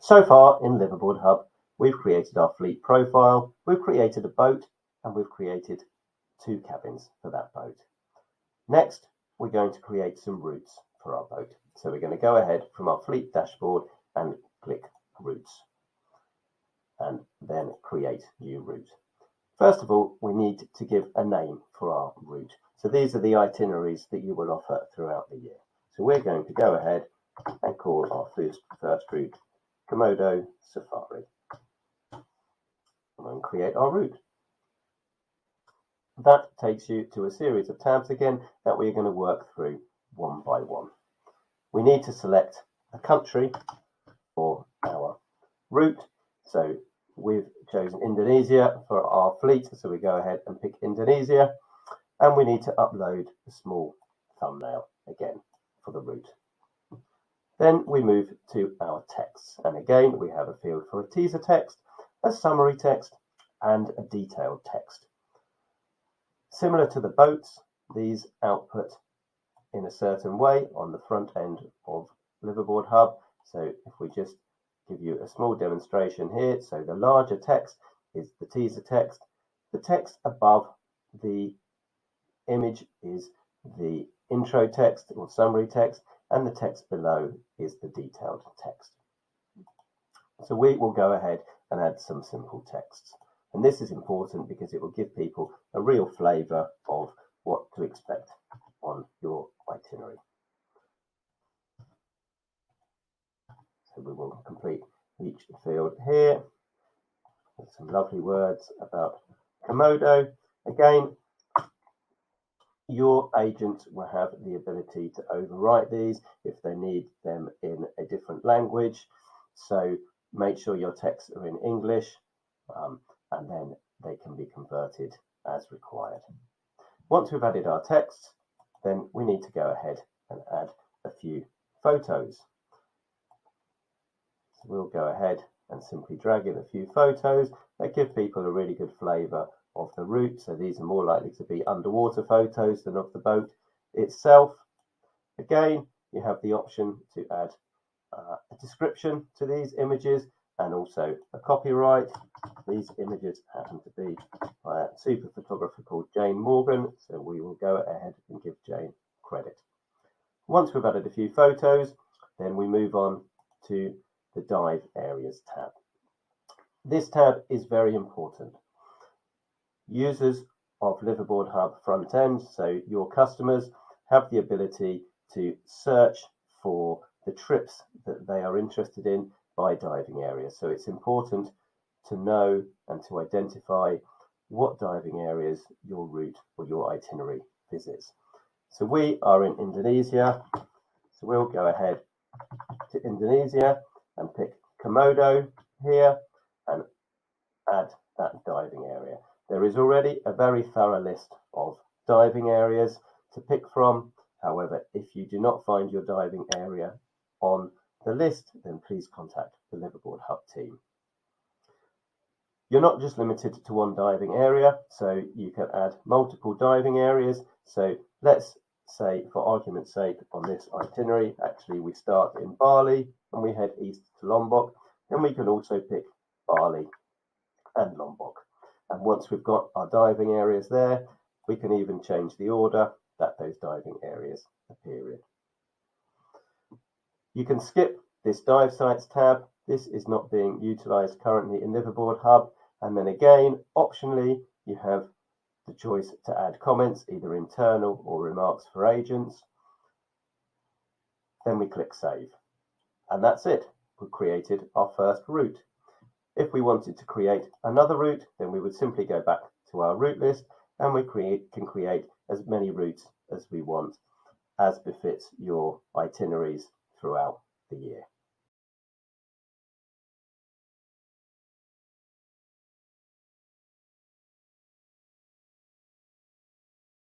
So far in Liveaboard Hub, we've created our fleet profile, we've created a boat, and we've created 2 cabins for that boat. Next, we're going to create some routes for our boat. So we're going to go ahead from our fleet dashboard and click routes, and then create new route. First of all, we need to give a name for our route. So these are the itineraries that you will offer throughout the year. So we're going to go ahead and call our first route Komodo Safari, and then create our route. That takes you to a series of tabs again that we're going to work through one by one. We need to select a country for our route. So we've chosen Indonesia for our fleet, so we go ahead and pick Indonesia, and we need to upload a small thumbnail again for the route. Then we move to our text, and again we have a field for a teaser text, a summary text, and a detailed text. Similar to the boats, these output in a certain way on the front end of Liveaboard Hub. So if we just give you a small demonstration here, so the larger text is the teaser text, the text above the image is the intro text or summary text, and the text below is the detailed text. So we will go ahead and add some simple texts. And this is important because it will give people a real flavour of what to expect on your itinerary. So we will complete each field here with some lovely words about Komodo. Again, your agent will have the ability to overwrite these if they need them in a different language. So make sure your texts are in English, and then they can be converted as required. Once we've added our text, then we need to go ahead and add a few photos. So we'll go ahead and simply drag in a few photos that give people a really good flavour of the route. So these are more likely to be underwater photos than of the boat itself. Again, you have the option to add a description to these images and also a copyright. These images happen to be by a super photographer called Jane Morgan, so we will go ahead and give Jane credit. Once we've added a few photos, then we move on to the dive areas tab. This tab is very important. Users of Liveaboard Hub front end, so your customers, have the ability to search for the trips that they are interested in by diving areas. So it's important to know and to identify what diving areas your route or your itinerary visits. So we are in Indonesia, so we'll go ahead to Indonesia and pick Komodo here and add that diving area. There is already a very thorough list of diving areas to pick from. However, if you do not find your diving area on the list, then please contact the Liveaboard Hub team. You're not just limited to one diving area, so you can add multiple diving areas. So let's say, for argument's sake, on this itinerary, actually we start in Bali and we head east to Lombok, then we can also pick Bali and Lombok. And once we've got our diving areas there, we can even change the order that those diving areas appear in. You can skip this dive sites tab. This is not being utilized currently in Liveaboard Hub. And then again, optionally, you have the choice to add comments, either internal or remarks for agents. Then we click save. And that's it. We've created our first route. If we wanted to create another route, then we would simply go back to our route list and we can create as many routes as we want, as befits your itineraries throughout the year.